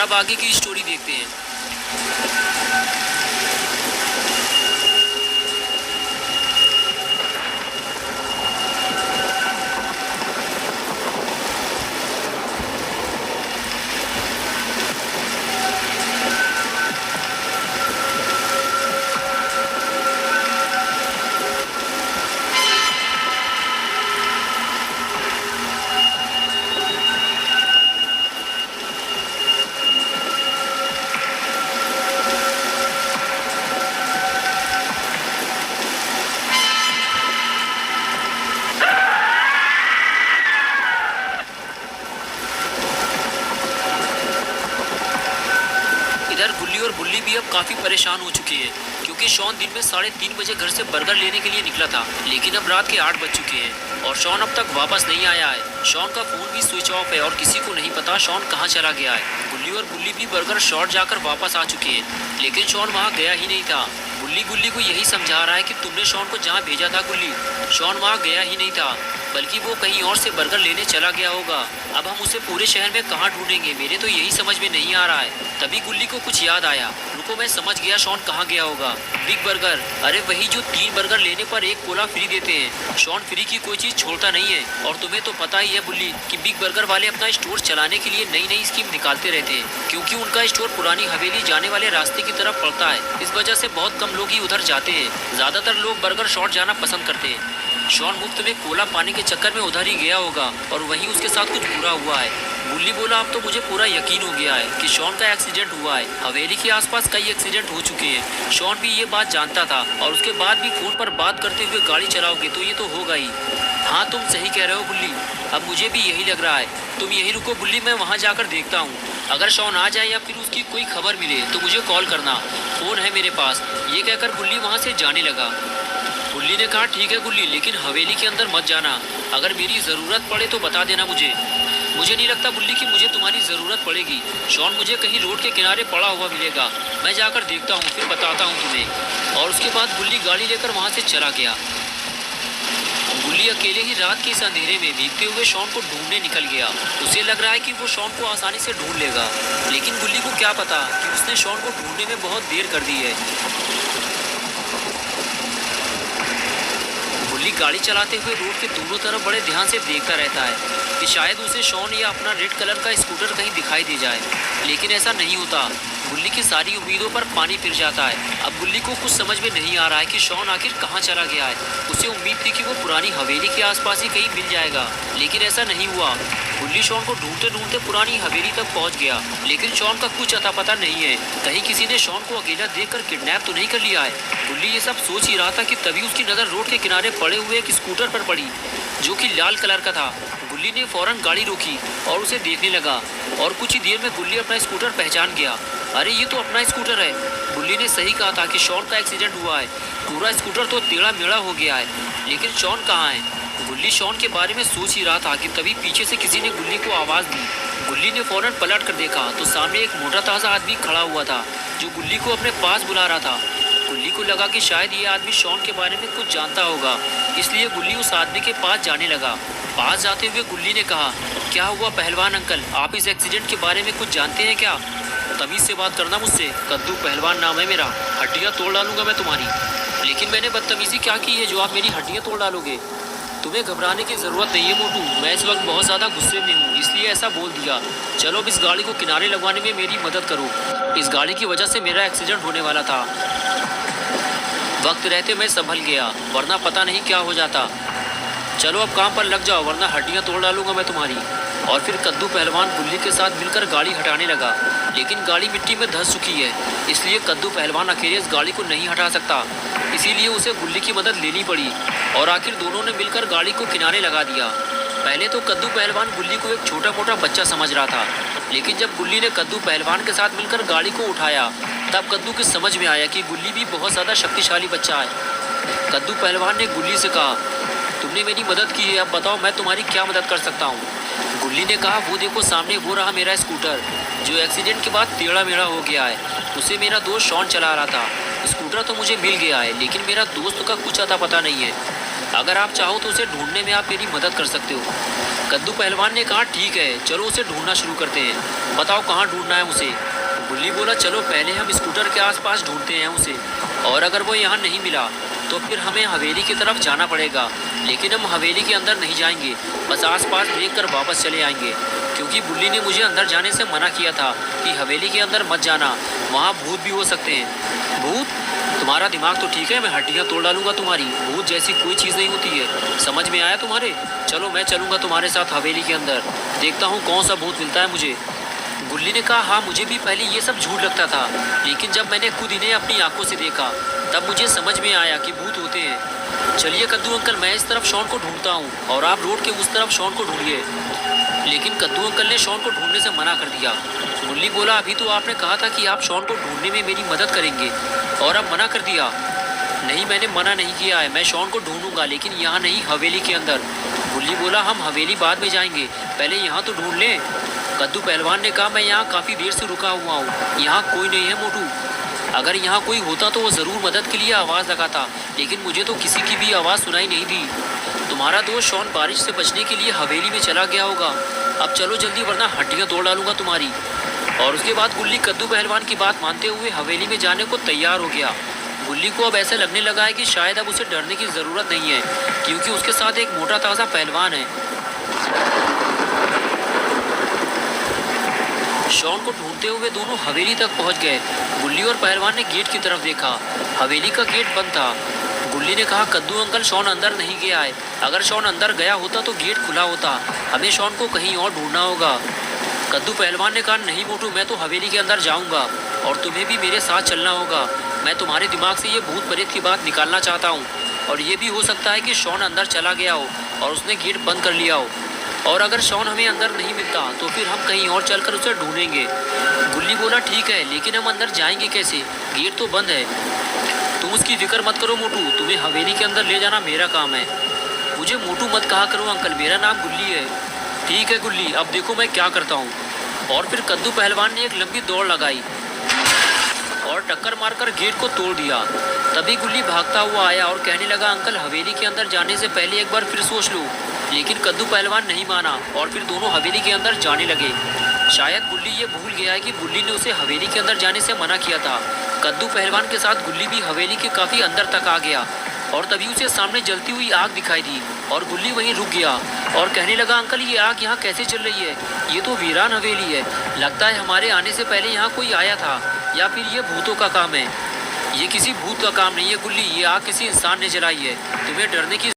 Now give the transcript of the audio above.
अब आगे की स्टोरी देखते हैं। इधर गुल्ली और बुल्ली भी अब काफी परेशान हो चुके हैं, क्योंकि शॉन दिन में 3:30 बजे घर से बर्गर लेने के लिए निकला था, लेकिन अब रात के 8 बज चुके हैं और शॉन अब तक वापस नहीं आया है। शॉन का फोन भी स्विच ऑफ है और किसी को नहीं पता शॉन कहाँ चला गया है। गुल्ली और बुल्ली भी बर्गर शॉट जाकर वापस आ चुके हैं, लेकिन शॉन वहाँ गया ही नहीं था। बुल्ली गुल्ली को यही समझा रहा है कि तुमने शॉन को जहाँ भेजा था गुल्ली, शॉन वहाँ गया ही नहीं था, बल्कि वो कहीं और से बर्गर लेने चला गया होगा। अब हम उसे पूरे शहर में कहाँ ढूंढेंगे, मेरे तो यही समझ में नहीं आ रहा है। तभी गुल्ली को कुछ याद आया, रुको मैं समझ गया शॉन कहाँ गया होगा। बिग बर्गर, अरे वही जो 3 बर्गर लेने पर 1 कोला फ्री देते हैं। शॉन फ्री की कोई चीज़ छोड़ता नहीं है, और तुम्हें तो पता ही है बुल्ली कि बिग बर्गर वाले अपना स्टोर चलाने के लिए नई नई स्कीम निकालते रहते हैं, क्योंकि उनका स्टोर पुरानी हवेली जाने वाले रास्ते की तरफ पड़ता है। इस वजह से बहुत कम लोग ही उधर जाते हैं, ज़्यादातर लोग बर्गर शॉट जाना पसंद करते हैं। शॉन मुफ्त में कोला पाने के चक्कर में उधर ही गया होगा और वहीं उसके साथ कुछ बुरा हुआ है। बुल्ली बोला, अब तो मुझे पूरा यकीन हो गया है कि शॉन का एक्सीडेंट हुआ है। हवेली के आसपास कई एक्सीडेंट हो चुके हैं, शॉन भी ये बात जानता था, और उसके बाद भी फोन पर बात करते हुए गाड़ी चलाओगे तो ये तो होगा ही। हाँ तुम सही कह रहे हो बुल्ली, अब मुझे भी यही लग रहा है। तुम यहीं रुको बुल्ली, मैं वहाँ जाकर देखता हूँ। अगर शॉन आ जाए या फिर उसकी कोई खबर मिले तो मुझे कॉल करना, फ़ोन है मेरे पास। ये कहकर बुल्ली वहाँ से जाने लगा। बुल्ली ने कहा, ठीक है गुल्ली, लेकिन हवेली के अंदर मत जाना। अगर मेरी ज़रूरत पड़े तो बता देना मुझे। मुझे नहीं लगता बुल्ली कि मुझे तुम्हारी ज़रूरत पड़ेगी। शॉन मुझे कहीं रोड के किनारे पड़ा हुआ मिलेगा, मैं जाकर देखता हूँ, फिर बताता हूँ तुम्हें। और उसके बाद बुल्ली गाड़ी लेकर वहाँ से चला गया। गुल्ली अकेले ही रात के इस अंधेरे में भीगते हुए शॉन को ढूंढने निकल गया। उसे लग रहा है कि वो शॉन को आसानी से ढूंढ लेगा, लेकिन गुल्ली को क्या पता कि उसने शॉन को ढूंढने में बहुत देर कर दी है। गुल्ली गाड़ी चलाते हुए रोड के दोनों तरफ बड़े ध्यान से देखता रहता है कि शायद उसे शॉन या अपना रेड कलर का स्कूटर कहीं दिखाई दे जाए, लेकिन ऐसा नहीं होता। गुल्ली की सारी उम्मीदों पर पानी फिर जाता है। अब गुल्ली को कुछ समझ में नहीं आ रहा है कि शॉन आखिर कहाँ चला गया है। उसे उम्मीद थी कि वो पुरानी हवेली के आसपास ही कहीं मिल जाएगा, लेकिन ऐसा नहीं हुआ। गुल्ली शॉन को ढूंढते ढूंढते पुरानी हवेली तक पहुंच गया, लेकिन शॉन का कुछ अता पता नहीं है। कहीं किसी ने शॉन को अकेला देखकर किडनैप तो नहीं कर लिया है। गुल्ली ये सब सोच ही रहा था कि तभी उसकी नज़र रोड के किनारे पड़े हुए एक स्कूटर पर पड़ी, जो कि लाल कलर का था। गुल्ली ने फौरन गाड़ी रोकी और उसे देखने लगा, और कुछ ही देर में गुल्ली अपना स्कूटर पहचान गया। अरे ये तो अपना स्कूटर है। गुल्ली ने सही कहा था कि शॉन का एक्सीडेंट हुआ है, पूरा स्कूटर तो टेढ़ा मेढ़ा हो गया है, लेकिन शॉन कहाँ है। गुल्ली शॉन के बारे में सोच ही रहा था कि तभी पीछे से किसी ने गुल्ली को आवाज़ दी। गुल्ली ने फौरन पलट कर देखा तो सामने एक मोटा ताज़ा आदमी खड़ा हुआ था, जो गुल्ली को अपने पास बुला रहा था। गुल्ली को लगा कि शायद ये आदमी शॉन के बारे में कुछ जानता होगा, इसलिए गुल्ली उस आदमी के पास जाने लगा। पास जाते हुए गुल्ली ने कहा, क्या हुआ पहलवान अंकल, आप इस एक्सीडेंट के बारे में कुछ जानते हैं क्या? तमीज़ से बात करना मुझसे, कद्दू पहलवान नाम है मेरा, हड्डियाँ तोड़ डालूंगा मैं तुम्हारी। लेकिन मैंने बदतमीज़ी क्या की है जो आप मेरी हड्डियाँ तोड़ डालोगे? तुम्हें घबराने की ज़रूरत नहीं है मोटू, मैं इस वक्त बहुत ज़्यादा गुस्से में हूँ, इसलिए ऐसा बोल दिया। चलो अब इस गाड़ी को किनारे लगवाने में मेरी मदद करो, इस गाड़ी की वजह से मेरा एक्सीडेंट होने वाला था। वक्त रहते मैं संभल गया, वरना पता नहीं क्या हो जाता। चलो अब काम पर लग जाओ, वरना हड्डियाँ तोड़ डालूंगा मैं तुम्हारी। और फिर कद्दू पहलवान गुल्ली के साथ मिलकर गाड़ी हटाने लगा, लेकिन गाड़ी मिट्टी में धंस चुकी है, इसलिए कद्दू पहलवान अकेले इस गाड़ी को नहीं हटा सकता। इसीलिए उसे गुल्ली की मदद लेनी पड़ी, और आखिर दोनों ने मिलकर गाड़ी को किनारे लगा दिया। पहले तो कद्दू पहलवान गुल्ली को एक छोटा मोटा बच्चा समझ रहा था, लेकिन जब गुल्ली ने कद्दू पहलवान के साथ मिलकर गाड़ी को उठाया, तब कद्दू की समझ में आया कि गुल्ली भी बहुत ज़्यादा शक्तिशाली बच्चा है। कद्दू पहलवान ने गुल्ली से कहा, तुमने मेरी मदद की है, अब बताओ मैं तुम्हारी क्या मदद कर सकता हूँ। गुल्ली ने कहा, वो देखो सामने वो रहा मेरा स्कूटर, जो एक्सीडेंट के बाद टेढ़ा मेढ़ा हो गया है, उसे मेरा दोस्त शॉन चला रहा था। स्कूटर तो मुझे मिल गया है, लेकिन मेरा दोस्त का कुछ अता पता नहीं है। अगर आप चाहो तो उसे ढूंढने में आप मेरी मदद कर सकते हो। कद्दू पहलवान ने कहा ठीक है, चलो उसे ढूंढना शुरू करते हैं। बताओ कहाँ ढूंढना है उसे। गुल्ली बोला चलो पहले हम स्कूटर के आसपास ढूंढते हैं उसे, और अगर वो यहाँ नहीं मिला तो फिर हमें हवेली की तरफ जाना पड़ेगा। लेकिन हम हवेली के अंदर नहीं जाएंगे, बस आसपास देख कर वापस चले आएंगे, क्योंकि बुल्ली ने मुझे अंदर जाने से मना किया था कि हवेली के अंदर मत जाना, वहाँ भूत भी हो सकते हैं। भूत? तुम्हारा दिमाग तो ठीक है, मैं हड्डियाँ तोड़ डालूंगा तुम्हारी। भूत जैसी कोई चीज़ नहीं होती है, समझ में आया तुम्हारे? चलो मैं चलूँगा तुम्हारे साथ हवेली के अंदर, देखता हूँ कौन सा भूत मिलता है मुझे। गुल्ली ने कहा हाँ, मुझे भी पहले ये सब झूठ लगता था, लेकिन जब मैंने खुद इन्हें अपनी आंखों से देखा तब मुझे समझ में आया कि भूत होते हैं। चलिए कद्दू अंकल, मैं इस तरफ शॉन को ढूंढता हूँ और आप रोड के उस तरफ शॉन को ढूंढिए। लेकिन कद्दू अंकल ने शॉन को ढूंढने से मना कर दिया। गुल्ली बोला अभी तो आपने कहा था कि आप शॉन को ढूंढने में मेरी मदद करेंगे, और अब मना कर दिया। नहीं, मैंने मना नहीं किया है, मैं शॉन को ढूंढूंगा, लेकिन यहाँ नहीं, हवेली के अंदर। गुल्ली बोला हम हवेली बाद में जाएंगे, पहले यहाँ तो ढूंढ लें। कद्दू पहलवान ने कहा मैं यहाँ काफ़ी देर से रुका हुआ हूँ, यहाँ कोई नहीं है मोटू। अगर यहाँ कोई होता तो वो ज़रूर मदद के लिए आवाज़ लगाता, लेकिन मुझे तो किसी की भी आवाज़ सुनाई नहीं दी। तुम्हारा दोस्त शॉन बारिश से बचने के लिए हवेली में चला गया होगा, अब चलो जल्दी वरना हड्डियाँ तोड़ डालूंगा तुम्हारी। और उसके बाद गुल्ली कद्दू पहलवान की बात मानते हुए हवेली में जाने को तैयार हो गया। गुल्ली को अब ऐसा लगने लगा है कि शायद अब उसे डरने की ज़रूरत नहीं है, क्योंकि उसके साथ एक मोटा ताज़ा पहलवान है। शॉन को ढूंढते हुए दोनों हवेली तक पहुंच गए। गुल्ली और पहलवान ने गेट की तरफ देखा, हवेली का गेट बंद था। गुल्ली ने कहा कद्दू अंकल शॉन अंदर नहीं गया है, अगर शॉन अंदर गया होता तो गेट खुला होता, हमें शॉन को कहीं और ढूंढना होगा। कद्दू पहलवान ने कहा नहीं मोटू, मैं तो हवेली के अंदर जाऊंगा और तुम्हें भी मेरे साथ चलना होगा। मैं तुम्हारे दिमाग से ये भूत प्रेत की बात निकालना चाहता हूँ, और ये भी हो सकता है कि शॉन अंदर चला गया हो और उसने गेट बंद कर लिया हो, और अगर शॉन हमें अंदर नहीं मिलता तो फिर हम कहीं और चलकर उसे ढूंढेंगे। गुल्ली बोला ठीक है, लेकिन हम अंदर जाएंगे कैसे, गेट तो बंद है। तुम उसकी फिक्र मत करो मोटू, तुम्हें हवेली के अंदर ले जाना मेरा काम है। मुझे मोटू मत कहा करो अंकल, मेरा नाम गुल्ली है। ठीक है गुल्ली, अब देखो मैं क्या करता हूँ। और फिर कद्दू पहलवान ने एक लंबी दौड़ लगाई और टक्कर मारकर गेट को तोड़ दिया। तभी गुल्ली भागता हुआ आया और कहने लगा अंकल हवेली के अंदर जाने से पहले एक बार फिर सोच लो। लेकिन कद्दू पहलवान नहीं माना और फिर दोनों हवेली के अंदर जाने लगे। शायद गुल्ली ये भूल गया है कि गुल्ली ने उसे हवेली के अंदर जाने से मना किया था। कद्दू पहलवान के साथ गुल्ली भी हवेली के काफ़ी अंदर तक आ गया और तभी उसे सामने जलती हुई आग दिखाई दी और गुल्ली वहीं रुक गया और कहने लगा अंकल ये आग यहाँ कैसे चल रही है, ये तो वीरान हवेली है, लगता है हमारे आने से पहले यहाँ कोई आया था, या फिर ये भूतों का काम है। ये किसी भूत का काम नहीं है गुल्ली, ये आग किसी इंसान ने जलाई है, तुम्हें डरने की